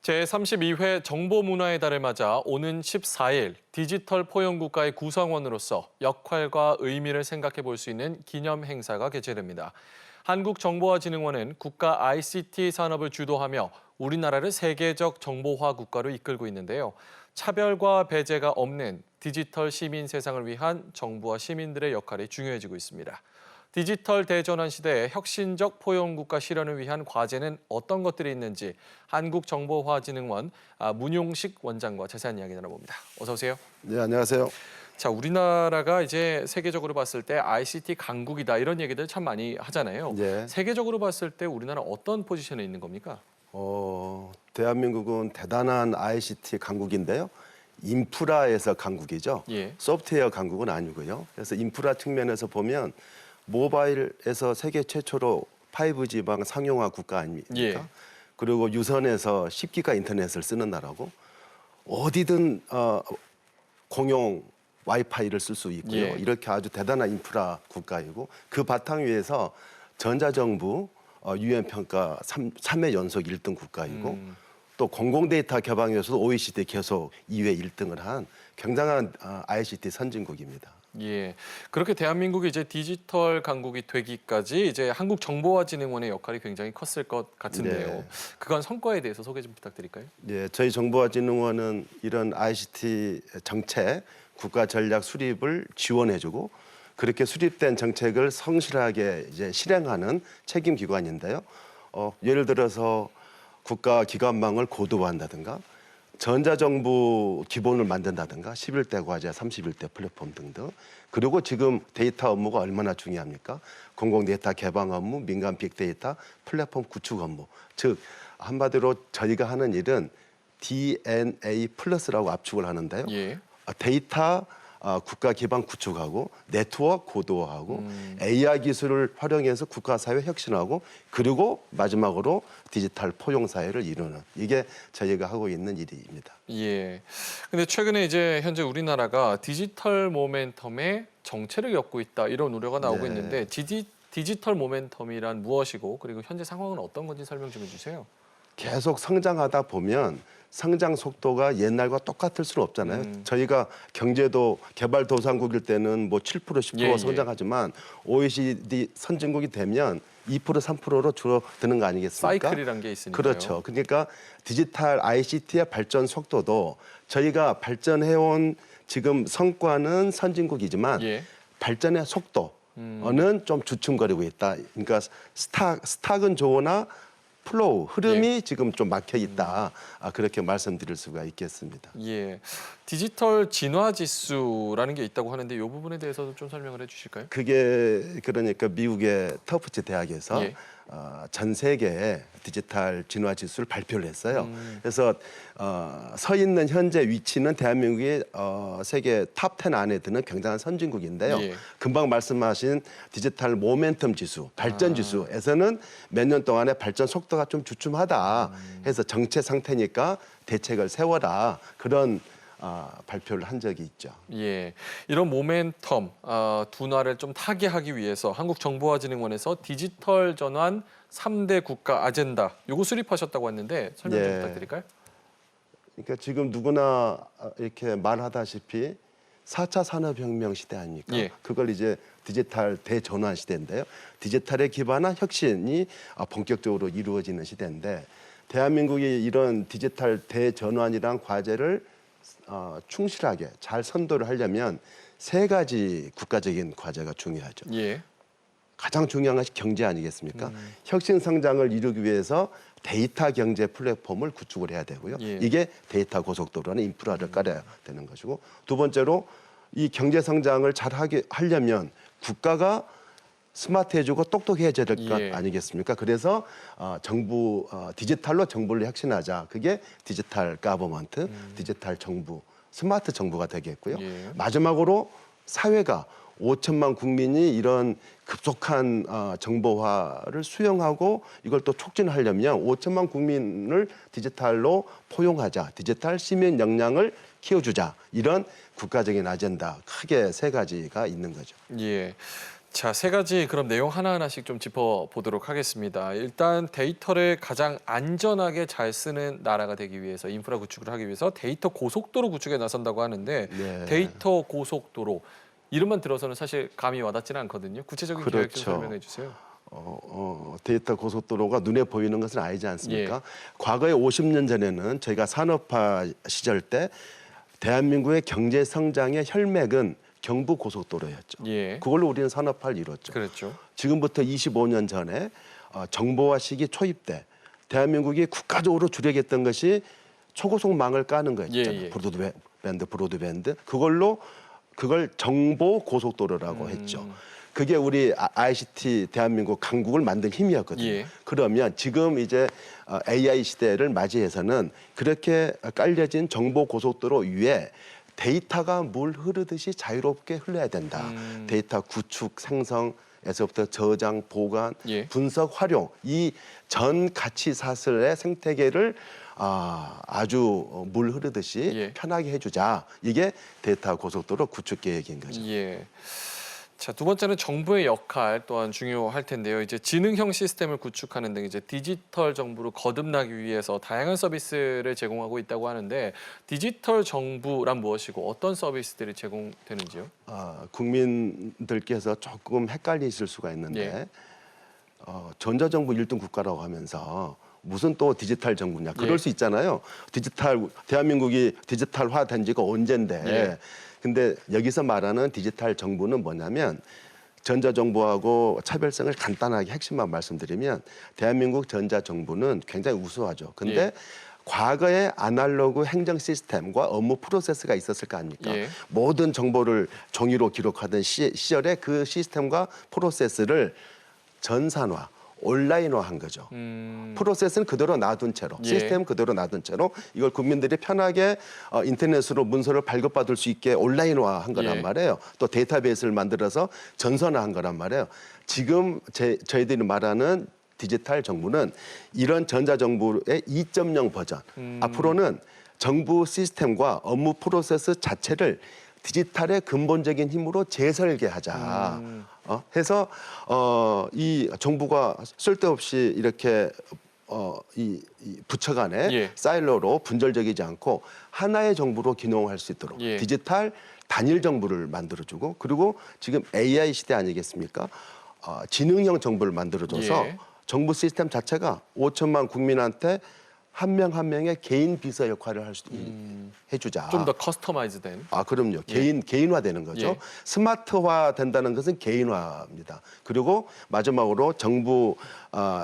제32회 정보문화의 달을 맞아 오는 14일 디지털 포용국가의 구성원으로서 역할과 의미를 생각해 볼 수 있는 기념 행사가 개최됩니다. 한국정보화진흥원은 국가 ICT 산업을 주도하며 우리나라를 세계적 정보화 국가로 이끌고 있는데요. 차별과 배제가 없는 디지털 시민 세상을 위한 정부와 시민들의 역할이 중요해지고 있습니다. 디지털 대전환 시대의 혁신적 포용국가 실현을 위한 과제는 어떤 것들이 있는지 한국정보화진흥원 문용식 원장과 자세한 이야기 나눠봅니다. 어서 오세요. 네, 안녕하세요. 자, 우리나라가 이제 세계적으로 봤을 때 ICT 강국이다 이런 얘기들 참 많이 하잖아요. 네. 세계적으로 봤을 때 우리나라 어떤 포지션에 있는 겁니까? 대한민국은 대단한 ICT 강국인데요. 인프라에서 강국이죠. 예. 소프트웨어 강국은 아니고요. 그래서 인프라 측면에서 보면 모바일에서 세계 최초로 5G방 상용화 국가 아닙니까? 예. 그리고 유선에서 10기가 인터넷을 쓰는 나라고 어디든 공용 와이파이를 쓸 수 있고요. 예. 이렇게 아주 대단한 인프라 국가이고 그 바탕 위에서 전자정부 UN 평가 3회 연속 1등 국가이고 또 공공데이터 개방에서도 OECD 계속 2회 1등을 한 굉장한 ICT 선진국입니다. 예, 그렇게 대한민국이 이제 디지털 강국이 되기까지 이제 한국정보화진흥원의 역할이 굉장히 컸을 것 같은데요. 네. 그간 성과에 대해서 소개 좀 부탁드릴까요? 네, 저희 정보화진흥원은 이런 ICT 정책, 국가 전략 수립을 지원해주고 그렇게 수립된 정책을 성실하게 이제 실행하는 책임 기관인데요. 예를 들어서 국가 기관망을 고도화한다든가 전자정부 기본을 만든다든가 11대 과제, 31대 플랫폼 등등. 그리고 지금 데이터 업무가 얼마나 중요합니까? 공공 데이터 개방 업무, 민간 빅데이터, 플랫폼 구축 업무. 즉 한마디로 저희가 하는 일은 DNA 플러스라고 압축을 하는데요. 예. 데이터 국가 기반 구축하고 네트워크 고도화하고 AI 기술을 활용해서 국가 사회 혁신하고 그리고 마지막으로 디지털 포용 사회를 이루는 이게 저희가 하고 있는 일입니다. 예. 근데 최근에 이제 현재 우리나라가 디지털 모멘텀에 정체를 겪고 있다 이런 우려가 나오고 네. 있는데 디지털 모멘텀이란 무엇이고 그리고 현재 상황은 어떤 건지 설명 좀 해주세요. 계속 성장하다 보면 성장 속도가 옛날과 똑같을 수는 없잖아요. 저희가 경제도 개발도상국일 때는 뭐 7% 10% 예, 예. 성장하지만 OECD 선진국이 되면 2% 3%로 줄어드는 거 아니겠습니까? 사이클이란 게 있으니까요. 그렇죠. 그러니까 디지털 ICT의 발전 속도도 저희가 발전해온 지금 성과는 선진국이지만 예. 발전의 속도는 좀 주춤거리고 있다. 그러니까 스탁은 좋으나 플로우, 흐름이 지금 좀 막혀 있다. 그렇게 말씀드릴 수가 있겠습니다. 예. 디지털 진화 지수라는 게 있다고 하는데 이 부분에 대해서도 좀 설명을 해주실까요? 그게 그러니까 미국의 터프츠 대학에서 예. 전 세계의 디지털 진화 지수를 발표를 했어요. 그래서 서 있는 현재 위치는 대한민국이 세계 탑 10 안에 드는 굉장한 선진국인데요. 예. 금방 말씀하신 디지털 모멘텀 지수, 발전 지수에서는 몇 년 동안의 발전 속도가 좀 주춤하다 해서 정체 상태니까 대책을 세워라 그런 발표를 한 적이 있죠. 예, 이런 모멘텀 둔화를 좀 타개하기 위해서 한국정보화진흥원에서 디지털 전환 3대 국가 아젠다 요거 수립하셨다고 했는데 설명 좀 네. 부탁드릴까요? 그러니까 지금 누구나 이렇게 말하다시피 4차 산업혁명 시대 아닙니까? 예. 그걸 이제 디지털 대전환 시대인데요. 디지털에 기반한 혁신이 본격적으로 이루어지는 시대인데 대한민국이 이런 디지털 대전환이란 과제를 충실하게 잘 선도를 하려면 세 가지 국가적인 과제가 중요하죠. 예. 가장 중요한 것이 경제 아니겠습니까? 혁신 성장을 이루기 위해서 데이터 경제 플랫폼을 구축을 해야 되고요. 예. 이게 데이터 고속도로라는 인프라를 깔아야 되는 것이고 두 번째로 이 경제 성장을 잘 하려면 국가가 스마트해지고 똑똑해져야 될 것 예. 아니겠습니까? 그래서 정부 디지털로 정부를 혁신하자. 그게 디지털 가버먼트, 디지털 정부, 스마트 정부가 되겠고요. 예. 마지막으로 사회가 5천만 국민이 이런 급속한 정보화를 수용하고 이걸 또 촉진하려면 5천만 국민을 디지털로 포용하자. 디지털 시민 역량을 키워주자. 이런 국가적인 아젠다 크게 세 가지가 있는 거죠. 예. 자, 세 가지 그럼 내용 하나하나씩 좀 짚어보도록 하겠습니다. 일단 데이터를 가장 안전하게 잘 쓰는 나라가 되기 위해서 인프라 구축을 하기 위해서 데이터 고속도로 구축에 나선다고 하는데 네. 데이터 고속도로 이름만 들어서는 사실 감이 와닿지는 않거든요. 구체적인 계획 좀 그렇죠. 설명해 주세요. 데이터 고속도로가 눈에 보이는 것은 아니지 않습니까? 예. 과거에 50년 전에는 저희가 산업화 시절 때 대한민국의 경제 성장의 혈맥은 경부 고속도로였죠. 예. 그걸로 우리는 산업화를 이뤘죠. 그렇죠. 지금부터 25년 전에 정보화 시기 초입 때 대한민국이 국가적으로 주력했던 것이 초고속망을 까는 거였잖아요. 예. 브로드밴드. 그걸 정보 고속도로라고 했죠. 그게 우리 ICT 대한민국 강국을 만든 힘이었거든요. 예. 그러면 지금 이제 AI 시대를 맞이해서는 그렇게 깔려진 정보 고속도로 위에 데이터가 물 흐르듯이 자유롭게 흘러야 된다. 데이터 구축, 생성에서부터 저장, 보관, 예. 분석, 활용 이 전 가치 사슬의 생태계를 아주 물 흐르듯이 예. 편하게 해주자. 이게 데이터 고속도로 구축 계획인 거죠. 예. 자, 두 번째는 정부의 역할 또한 중요할 텐데요. 이제 지능형 시스템을 구축하는 등 이제 디지털 정부로 거듭나기 위해서 다양한 서비스를 제공하고 있다고 하는데 디지털 정부란 무엇이고 어떤 서비스들이 제공되는지요? 국민들께서 조금 헷갈리실 수가 있는데 예. 전자정부 1등 국가라고 하면서 무슨 또 디지털 정부냐 그럴 예. 수 있잖아요. 대한민국이 디지털화된 지가 언젠데 예. 근데 여기서 말하는 디지털 정부는 뭐냐면 전자정부하고 차별성을 간단하게 핵심만 말씀드리면 대한민국 전자정부는 굉장히 우수하죠. 근데 예. 과거에 아날로그 행정 시스템과 업무 프로세스가 있었을 거 아닙니까? 예. 모든 정보를 종이로 기록하던 시절에 그 시스템과 프로세스를 전산화, 온라인화한 거죠. 프로세스는 그대로 놔둔 채로, 예. 시스템 그대로 놔둔 채로 이걸 국민들이 편하게 인터넷으로 문서를 발급받을 수 있게 온라인화한 거란 예. 말이에요. 또 데이터베이스를 만들어서 전산화한 거란 말이에요. 지금 저희들이 말하는 디지털 정부는 이런 전자정부의 2.0 버전. 앞으로는 정부 시스템과 업무 프로세스 자체를 디지털의 근본적인 힘으로 재설계하자. 해서 이 정부가 쓸데없이 이렇게 이 부처 간에 예. 사일로로 분절적이지 않고 하나의 정부로 기능할 수 있도록 예. 디지털 단일 정부를 만들어주고 그리고 지금 AI 시대 아니겠습니까? 지능형 정부를 만들어줘서 예. 정부 시스템 자체가 5천만 국민한테 한 명 한 명의 개인 비서 역할을 할 수 해주자. 좀 더 커스터마이즈된. 그럼요. 개인화되는 거죠. 예. 스마트화 된다는 것은 개인화입니다. 그리고 마지막으로 정부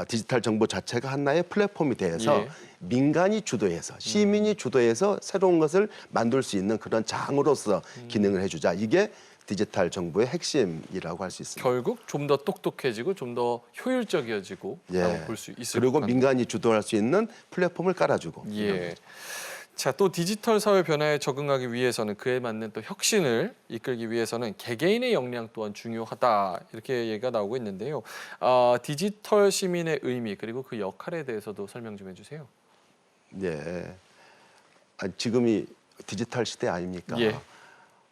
디지털 정부 자체가 하나의 플랫폼이 돼서 예. 민간이 주도해서 시민이 주도해서 새로운 것을 만들 수 있는 그런 장으로서 기능을 해주자. 이게 디지털 정부의 핵심이라고 할 수 있습니다. 결국 좀 더 똑똑해지고 좀 더 효율적이어지고 볼 수 있을 그리고 것 같네요. 민간이 주도할 수 있는 플랫폼을 깔아주고. 예. 자, 또 디지털 사회 변화에 적응하기 위해서는 그에 맞는 또 혁신을 이끌기 위해서는 개개인의 역량 또한 중요하다 이렇게 얘기가 나오고 있는데요. 디지털 시민의 의미 그리고 그 역할에 대해서도 설명 좀 해주세요. 네. 지금이 디지털 시대 아닙니까? 예.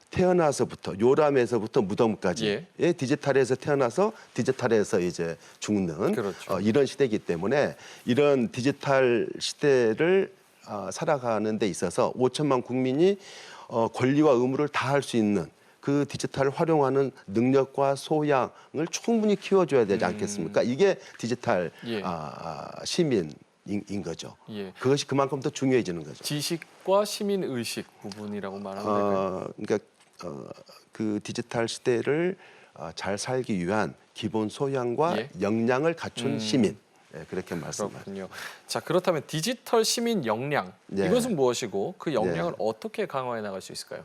태어나서부터 요람에서부터 무덤까지 예. 디지털에서 태어나서 디지털에서 이제 죽는 그렇죠. 이런 시대이기 때문에 이런 디지털 시대를 살아가는 데 있어서 5천만 국민이 권리와 의무를 다할 수 있는 그 디지털을 활용하는 능력과 소양을 충분히 키워줘야 되지 않겠습니까? 이게 디지털 예. 시민인 거죠. 예. 그것이 그만큼 더 중요해지는 거죠. 지식과 시민 의식 부분이라고 말하면 될까요? 그러니까 그 디지털 시대를 잘 살기 위한 기본 소양과 예. 역량을 갖춘 시민 그렇게 말씀하죠. 그렇군요. 자, 그렇다면 디지털 시민 역량 예. 이것은 무엇이고 그 역량을 예. 어떻게 강화해 나갈 수 있을까요?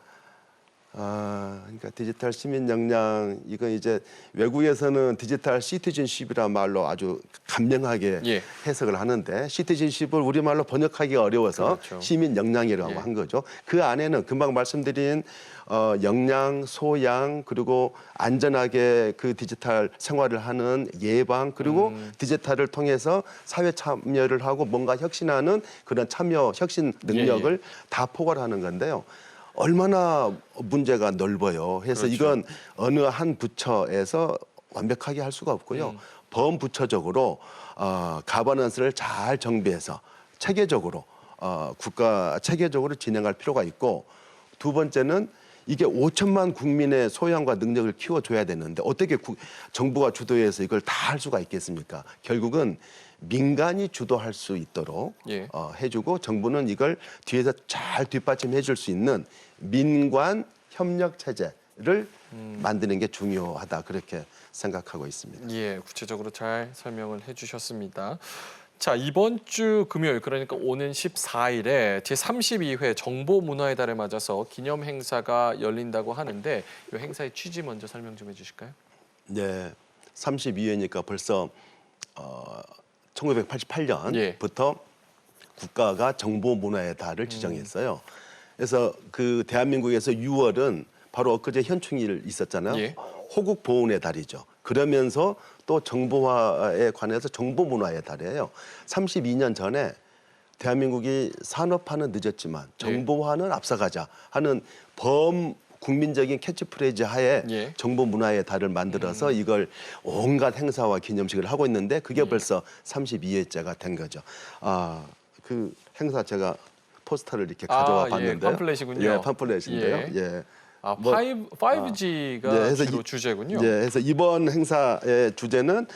그러니까 디지털 시민 역량 이건 이제 외국에서는 디지털 시티즌십이라는 말로 아주 감명하게 예. 해석을 하는데 시티즌십을 우리말로 번역하기가 어려워서 그렇죠. 시민 역량이라고 예. 한 거죠. 그 안에는 금방 말씀드린 역량, 소양 그리고 안전하게 그 디지털 생활을 하는 예방 그리고 디지털을 통해서 사회 참여를 하고 뭔가 혁신하는 그런 참여 혁신 능력을 다 포괄하는 건데요. 얼마나 문제가 넓어요. 해서 그렇죠. 이건 어느 한 부처에서 완벽하게 할 수가 없고요. 범부처적으로 가버넌스를 잘 정비해서 체계적으로 국가 체계적으로 진행할 필요가 있고, 두 번째는 이게 5천만 국민의 소양과 능력을 키워줘야 되는데 어떻게 정부가 주도해서 이걸 다 할 수가 있겠습니까? 결국은 민간이 주도할 수 있도록 예. 해주고, 정부는 이걸 뒤에서 잘 뒷받침해 줄 수 있는 민관 협력 체제를 만드는 게 중요하다, 그렇게 생각하고 있습니다. 예, 구체적으로 잘 설명을 해주셨습니다. 자, 이번 주 금요일, 그러니까 오는 14일에 제32회 정보문화의 달을 맞아서 기념 행사가 열린다고 하는데 이 행사의 취지 먼저 설명 좀 해주실까요? 네, 32회니까 벌써 1988년부터 국가가 정보문화의 달을 지정했어요. 그래서 그 대한민국에서 6월은 바로 엊그제 현충일 있었잖아요. 예. 호국 보훈의 달이죠. 그러면서 또 정보화에 관해서 정보문화의 달이에요. 32년 전에 대한민국이 산업화는 늦었지만 정보화는 앞서가자 하는 국민적인 캐치프레이즈 하에 예. 정보문화의 달을 만들어서 이걸 온갖 행사와 기념식을 하고 있는데 그게 벌써 32회째가 된 거죠. 그 행사 제가 포스터를 이렇게 가져와 봤는데요. 팜플렛이군요. 예, 팜플렛인데요. 예. 예. 5G가 네, 주로 주제군요. 네, 그래서 이번 행사의 주제는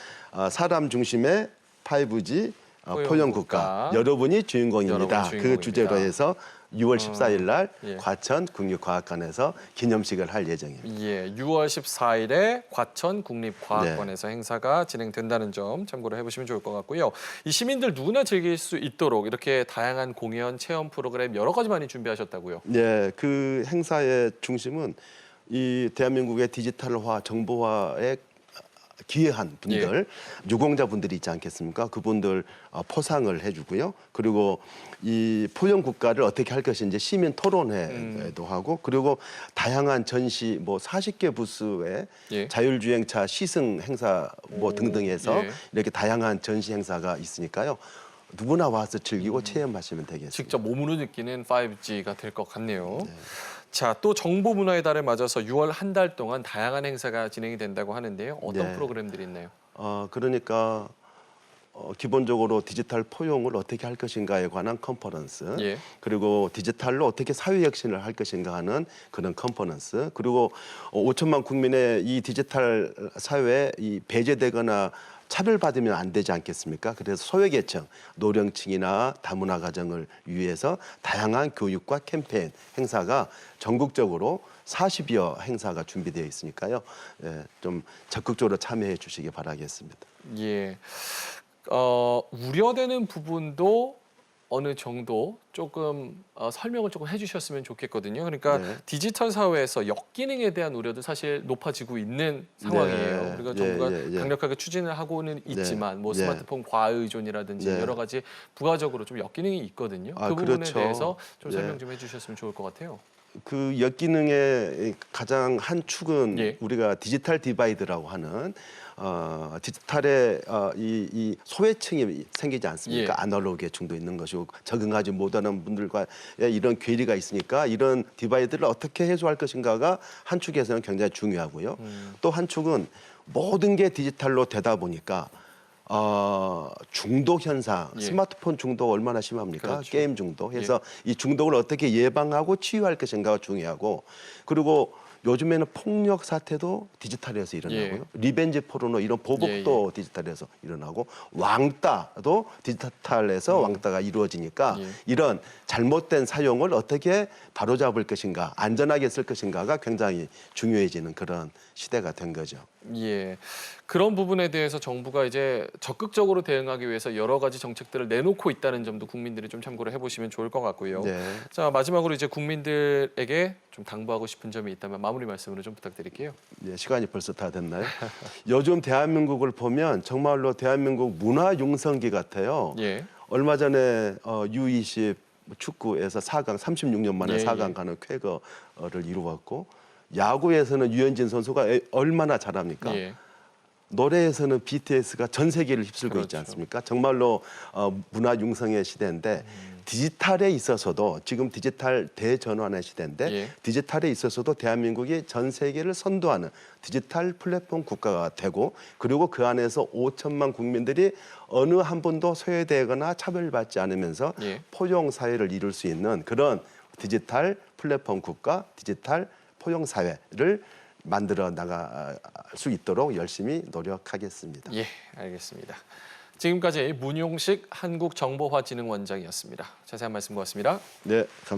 사람 중심의 5G 포용국가, 여러분이 주인공입니다. 그 주제로 해서 6월 14일 날 과천 국립과학관에서 기념식을 할 예정입니다. 예, 6월 14일에 과천 국립과학관에서 행사가 진행된다는 점 참고를 해보시면 좋을 것 같고요. 이 시민들 누구나 즐길 수 있도록 이렇게 다양한 공연, 체험 프로그램 여러 가지 많이 준비하셨다고요. 네, 그 행사의 중심은 이 대한민국의 디지털화, 정보화에 기여한 분들, 유공자분들이 있지 않겠습니까? 그분들 포상을 해주고요. 그리고 이 포용 국가를 어떻게 할 것인지 시민 토론회도 하고, 그리고 다양한 전시 40개 부스의 자율주행차 시승 행사 등등 해서 이렇게 다양한 전시 행사가 있으니까요. 누구나 와서 즐기고 체험하시면 되겠습니다. 직접 몸으로 느끼는 5G가 될 것 같네요. 자, 또 정보 문화의 달을 맞아서 6월 한 달 동안 다양한 행사가 진행이 된다고 하는데요. 어떤 프로그램들이 있나요? 그러니까 기본적으로 디지털 포용을 어떻게 할 것인가에 관한 컨퍼런스, 그리고 디지털로 어떻게 사회 혁신을 할 것인가 하는 그런 컨퍼런스, 그리고 5천만 국민의 이 디지털 사회에 배제되거나 차별받으면 안 되지 않겠습니까? 그래서 소외계층, 노령층이나 다문화 가정을 위해서 다양한 교육과 캠페인 행사가 전국적으로 40여 행사가 준비되어 있으니까요. 좀 적극적으로 참여해 주시기 바라겠습니다. 예. 우려되는 부분도 어느 정도 조금 설명을 조금 해주셨으면 좋겠거든요. 그러니까 디지털 사회에서 역기능에 대한 우려도 사실 높아지고 있는 상황이에요. 그리고 정부가 강력하게 추진을 하고는 있지만 스마트폰 과의존이라든지 여러 가지 부가적으로 좀 역기능이 있거든요. 그 부분에 대해서 좀 설명 좀 해주셨으면 좋을 것 같아요. 그 역기능의 가장 한 축은 우리가 디지털 디바이드라고 하는 디지털에 이 소외층이 생기지 않습니까? 아날로그의 중도 있는 것이고 적응하지 못하는 분들과 이런 괴리가 있으니까 이런 디바이드를 어떻게 해소할 것인가가 한 축에서는 굉장히 중요하고요. 또 한 축은 모든 게 디지털로 되다 보니까 중독 현상, 스마트폰 중독 얼마나 심합니까? 게임 중독. 해서 이 중독을 어떻게 예방하고 치유할 것인가가 중요하고, 그리고 요즘에는 폭력 사태도 디지털에서 일어나고요. 리벤지 포르노 이런 보복도 디지털에서 일어나고, 왕따도 디지털에서 왕따가 이루어지니까 이런 잘못된 사용을 어떻게 바로잡을 것인가, 안전하게 쓸 것인가가 굉장히 중요해지는 그런 시대가 된 거죠. 예. 그런 부분에 대해서 정부가 이제 적극적으로 대응하기 위해서 여러 가지 정책들을 내놓고 있다는 점도 국민들이 좀 참고를 해보시면 좋을 것 같고요. 자, 마지막으로 이제 국민들에게 좀 당부하고 싶은 점이 있다면 마무리 말씀으로 좀 부탁드릴게요. 시간이 벌써 다 됐나요? 요즘 대한민국을 보면 정말로 대한민국 문화융성기 같아요. 얼마 전에 U20 축구에서 4강, 36년 만에 4강 가는 쾌거를 이루었고, 야구에서는 유현진 선수가 얼마나 잘합니까? 노래에서는 BTS가 전 세계를 휩쓸고 있지 않습니까? 정말로 문화 융성의 시대인데 디지털에 있어서도 지금 디지털 대전환의 시대인데 예. 디지털에 있어서도 대한민국이 전 세계를 선도하는 디지털 플랫폼 국가가 되고 그리고 그 안에서 5천만 국민들이 어느 한 분도 소외되거나 차별받지 않으면서 예. 포용 사회를 이룰 수 있는 그런 디지털 플랫폼 국가, 디지털 포용 사회를 만들어 나갈 수 있도록 열심히 노력하겠습니다. 예, 알겠습니다. 지금까지 문용식 한국정보화진흥원장이었습니다. 자세한 말씀 고맙습니다. 네, 감사합니다.